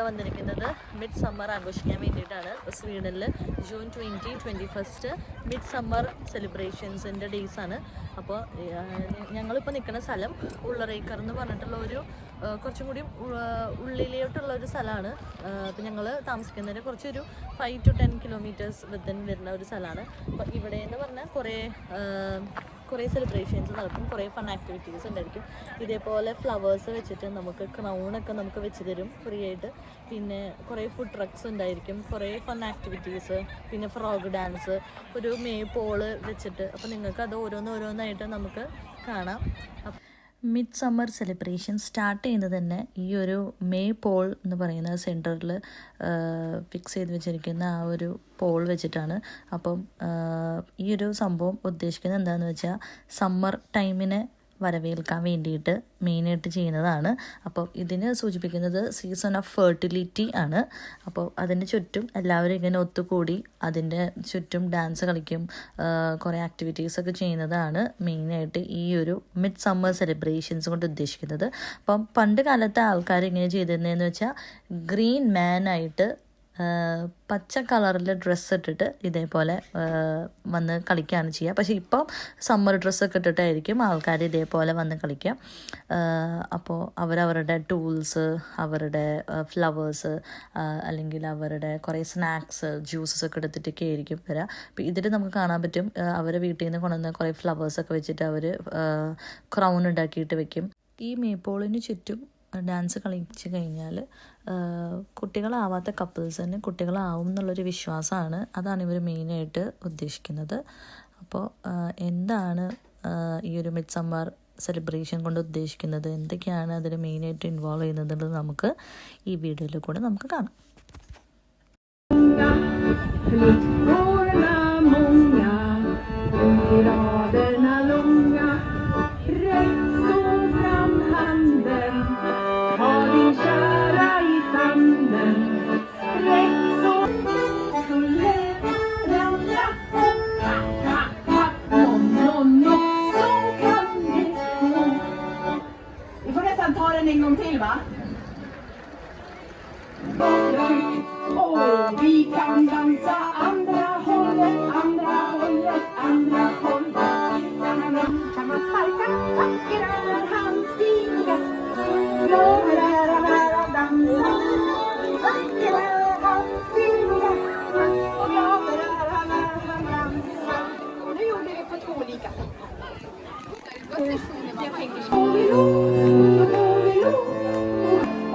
വന്നിരിക്കുന്നത് mid summer ആഘോഷിക്കാൻ വേണ്ടിയിട്ടാണ്. സ്വീഡനിൽ ജൂൺ 21 മിഡ് സമ്മർ സെലിബ്രേഷൻസിൻ്റെ ഡേയ്സാണ്. അപ്പോൾ ഞങ്ങളിപ്പോൾ നിൽക്കുന്ന സ്ഥലം ഉള്ളറേക്കർ എന്ന് പറഞ്ഞിട്ടുള്ള ഒരു കുറച്ചും കൂടി ഉള്ളിലോട്ടുള്ള ഒരു സ്ഥലമാണ്. അപ്പോൾ ഞങ്ങൾ താമസിക്കുന്നതിന് കുറച്ചൊരു 5 to 10 kilometers വിത്തിൻ വരുന്ന ഒരു സ്ഥലമാണ്. അപ്പോൾ ഇവിടെ എന്ന് പറഞ്ഞാൽ കുറേ സെലിബ്രേഷൻസ് നടക്കും, കുറേ ഫൺ ആക്ടിവിറ്റീസ് ഉണ്ടായിരിക്കും. ഇതേപോലെ ഫ്ലവേഴ്സ് വെച്ചിട്ട് നമുക്ക് ക്രൗണൊക്കെ നമുക്ക് വെച്ച് തരും ഫ്രീ ആയിട്ട്. പിന്നെ കുറേ ഫുഡ് ട്രക്സ് ഉണ്ടായിരിക്കും, കുറേ ഫൺ ആക്ടിവിറ്റീസ്, പിന്നെ ഫ്രോഗ് ഡാൻസ്, ഒരു മെയ് പോള് വെച്ചിട്ട്. അപ്പോൾ നിങ്ങൾക്ക് അത് ഓരോന്നായിട്ട് നമുക്ക് കാണാം. മിഡ് സമ്മർ സെലിബ്രേഷൻ സ്റ്റാർട്ട് ചെയ്യുന്നത് തന്നെ ഈ ഒരു മെയ് പോൾ എന്ന് പറയുന്ന സെൻറ്ററിൽ ഫിക്സ് ചെയ്ത് വെച്ചിരിക്കുന്ന ആ ഒരു പോൾ വെച്ചിട്ടാണ്. അപ്പം ഈ ഒരു സംഭവം ഉദ്ദേശിക്കുന്നത് എന്താണെന്ന് വെച്ചാൽ സമ്മർ ടൈമിനെ വരവേൽക്കാൻ വേണ്ടിയിട്ട് മെയിനായിട്ട് ചെയ്യുന്നതാണ്. അപ്പോൾ ഇതിന് സൂചിപ്പിക്കുന്നത് സീസൺ ഓഫ് ഫെർട്ടിലിറ്റി ആണ്. അപ്പോൾ അതിന് ചുറ്റും എല്ലാവരും ഇങ്ങനെ ഒത്തുകൂടി അതിൻ്റെ ചുറ്റും ഡാൻസ് കളിക്കും, കുറേ ആക്ടിവിറ്റീസൊക്കെ ചെയ്യുന്നതാണ് മെയിനായിട്ട് ഈ ഒരു മിഡ് സമ്മർ സെലിബ്രേഷൻസ് കൊണ്ട് ഉദ്ദേശിക്കുന്നത്. അപ്പം പണ്ട് കാലത്തെ ആൾക്കാർ ഇങ്ങനെ ചെയ്തിരുന്നതെന്ന് വെച്ചാൽ ഗ്രീൻ മാനായിട്ട് പച്ച കളറിൽ ഡ്രസ്സ് ഇട്ടിട്ട് ഇതേപോലെ വന്ന് കളിക്കുകയാണ് ചെയ്യുക. പക്ഷേ ഇപ്പം സമ്മർ ഡ്രസ്സൊക്കെ ഇട്ടിട്ടായിരിക്കും ആൾക്കാർ ഇതേപോലെ വന്ന് കളിക്കുക. അപ്പോൾ അവരവരുടെ ടൂൾസ്, അവരുടെ ഫ്ലവേഴ്സ്, അല്ലെങ്കിൽ അവരുടെ കുറേ സ്നാക്സ്, ജ്യൂസസൊക്കെ എടുത്തിട്ടൊക്കെ ആയിരിക്കും വരിക. അപ്പോൾ ഇതിൽ നമുക്ക് കാണാൻ പറ്റും അവരെ വീട്ടിൽ നിന്ന് കൊണ്ടുവന്ന കുറേ ഫ്ലവേഴ്സൊക്കെ വെച്ചിട്ട് അവർ ക്രൗൺ ഉണ്ടാക്കിയിട്ട് വെക്കും. ഈ മേപ്പോളിന് ചുറ്റും ഡാൻസ് കളിച്ച് കഴിഞ്ഞാൽ കുട്ടികളാവാത്ത കപ്പിൾസിന് കുട്ടികളാവും എന്നുള്ളൊരു വിശ്വാസമാണ്. അതാണ് ഇവർ മെയിനായിട്ട് ഉദ്ദേശിക്കുന്നത്. അപ്പോൾ എന്താണ് ഈ ഒരു മിഡ് സമ്മർ സെലിബ്രേഷൻ കൊണ്ട് ഉദ്ദേശിക്കുന്നത്, എന്തൊക്കെയാണ് അതിൽ മെയിനായിട്ട് ഇൻവോൾവ് ചെയ്യുന്നത് നമുക്ക് ഈ വീഡിയോയിൽ കൂടെ നമുക്ക് കാണാം. En gång till, va? Vi kan dansa andra hållet, andra hållet, andra hållet. Kan man sparka vackra handstiga? Göra dansa vackra handstiga. Och göra dansa. Nu gjorde vi på 2 olika. Jag tänker så.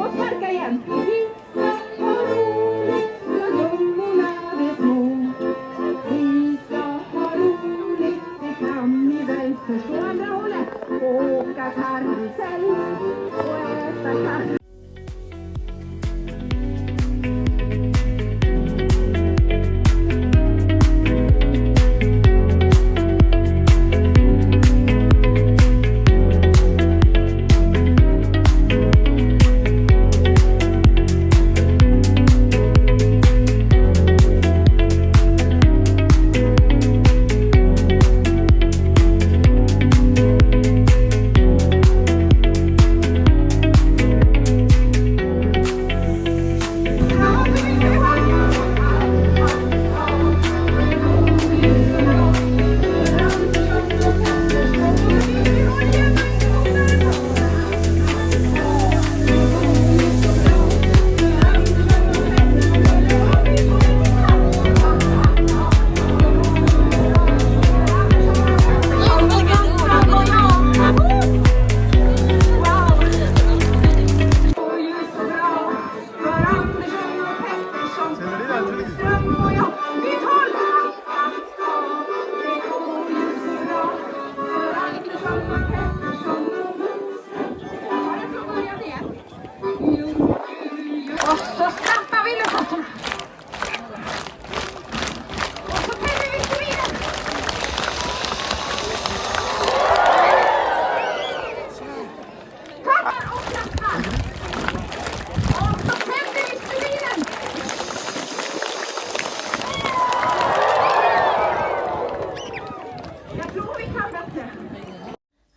Och sparka igen. Vissa har roligt, för gummorna är små. Vissa har roligt, det kan ni väl förstå. Andra hållet, åka karusell och äta karusell.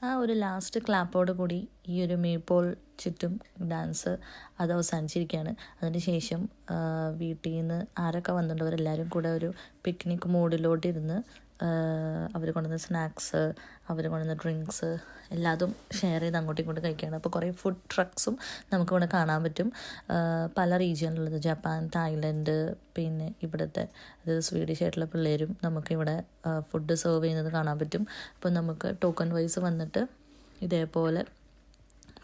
ആ ഒരു last ക്ലാപ്പോട് കൂടി ഈ ഒരു മേപ്പോൾ ചുറ്റും dance അത് അവസാനിച്ചിരിക്കുകയാണ്. അതിനുശേഷം വീട്ടിൽ നിന്ന് ആരൊക്കെ വന്നിട്ടുള്ളവരെല്ലാവരും കൂടെ ഒരു പിക്നിക് മൂഡിലോട്ട് ഇരുന്ന് അവർ കൊണ്ടുവന്ന സ്നാക്സ്, അവർ കൊണ്ടുവന്ന ഡ്രിങ്ക്സ് എല്ലാതും ഷെയർ ചെയ്ത് അങ്ങോട്ടും ഇങ്ങോട്ടും കഴിക്കുകയാണ്. അപ്പോൾ കുറേ ഫുഡ് ട്രക്സും നമുക്കിവിടെ കാണാൻ പറ്റും. പല റീജിയനിലുള്ളത് ജപ്പാൻ, തായ്ലൻഡ്, പിന്നെ ഇവിടുത്തെ അത് സ്വീഡിഷ് ആയിട്ടുള്ള പിള്ളേരും നമുക്കിവിടെ ഫുഡ് സെർവ് ചെയ്യുന്നത് കാണാൻ പറ്റും. അപ്പോൾ നമുക്ക് ടോക്കൺ വൈസ് വന്നിട്ട് ഇതേപോലെ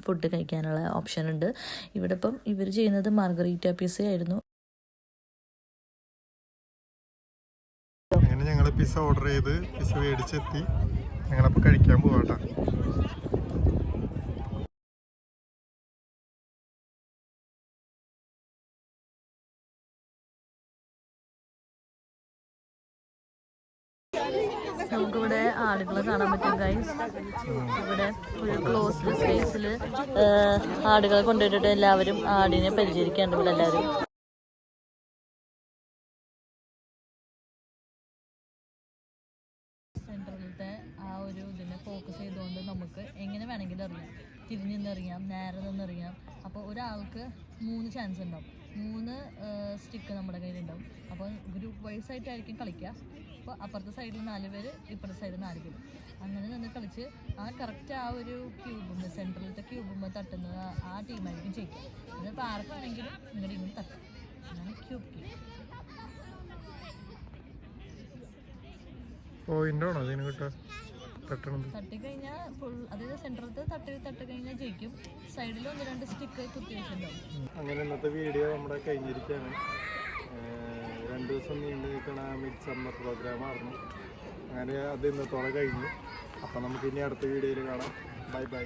ഫുഡ് കഴിക്കാനുള്ള ഓപ്ഷൻ ഉണ്ട്. ഇവിടെ ഇപ്പം ഇവർ ചെയ്യുന്നത് മാർഗരീറ്റ പിസ്സ ആയിരുന്നു. അങ്ങനെ ഞങ്ങൾ പിസ്സ ഓർഡർ ചെയ്ത് പിസ്സ മേടിച്ചെത്തി. ഞങ്ങളപ്പോൾ കഴിക്കാൻ പോവാട്ടോ. നമുക്കിവിടെ ആടുകളെ കാണാൻ പറ്റും ഗൈസ്. ഇവിടെ ഒരു ക്ലോസ്ഡ് സ്പേസിൽ ആടുകളെ കൊണ്ടുപോയിട്ട് എല്ലാവരും ആടിനെ പരിചരിക്കാണ്ട് ഇവിടെ എല്ലാവരും. സെൻട്രലത്തെ ആ ഒരു ഇതിനെ ഫോക്കസ് ചെയ്തുകൊണ്ട് നമുക്ക് എങ്ങനെ വേണമെങ്കിലും അറിയാം. തിരിഞ്ഞു നിന്നറിയാം, നേരെ നിന്നറിയാം. അപ്പോൾ ഒരാൾക്ക് 3 ചാൻസ് ഉണ്ടാവും. 3 സ്റ്റിക്ക് നമ്മുടെ കയ്യിലുണ്ടാവും. അപ്പോൾ ഗ്രൂപ്പ് വൈസ് ആയിട്ടായിരിക്കും കളിക്കുക. അപ്പോൾ അപ്പുറത്തെ സൈഡിൽ 4 പേര്, ഇപ്പുറത്തെ സൈഡിൽ 4 പേര്, അങ്ങനെ നിന്ന് കളിച്ച് ആ കറക്റ്റ് ആ ഒരു ക്യൂബുമ്മ സെൻട്രലത്തെ ക്യൂബുമ്മ തട്ടുന്നത് ആ ടീമായിരിക്കും ജയിക്കുക. അതിപ്പോൾ ആർക്ക് വേണമെങ്കിലും ഇങ്ങനെ ഇങ്ങനെ തട്ടും. അങ്ങനെ ക്യൂബ് പോയിന്റാണോ അതിന് കിട്ടാൻ തട്ടണത്? തട്ടിക്കഴിഞ്ഞാൽ ഫുൾ, അതായത് സെൻട്രലത്തെ തട്ടി കഴിഞ്ഞാൽ ജയിക്കും. സൈഡിൽ 1-2 സ്റ്റിക്ക് കുത്തി വെച്ചിട്ടുണ്ടാവും. അങ്ങനെ ഇന്നത്തെ വീഡിയോ നമ്മുടെ കഴിഞ്ഞിരിക്കുകയാണ്. 2 ദിവസം നീണ്ടു നിൽക്കണ മിഡ് സമ്മർ പ്രോഗ്രാമായിരുന്നു. അങ്ങനെ അത് ഇന്നത്തോടെ കഴിഞ്ഞു. അപ്പം നമുക്ക് ഇനി അടുത്ത വീഡിയോയിൽ കാണാം. Bye bye.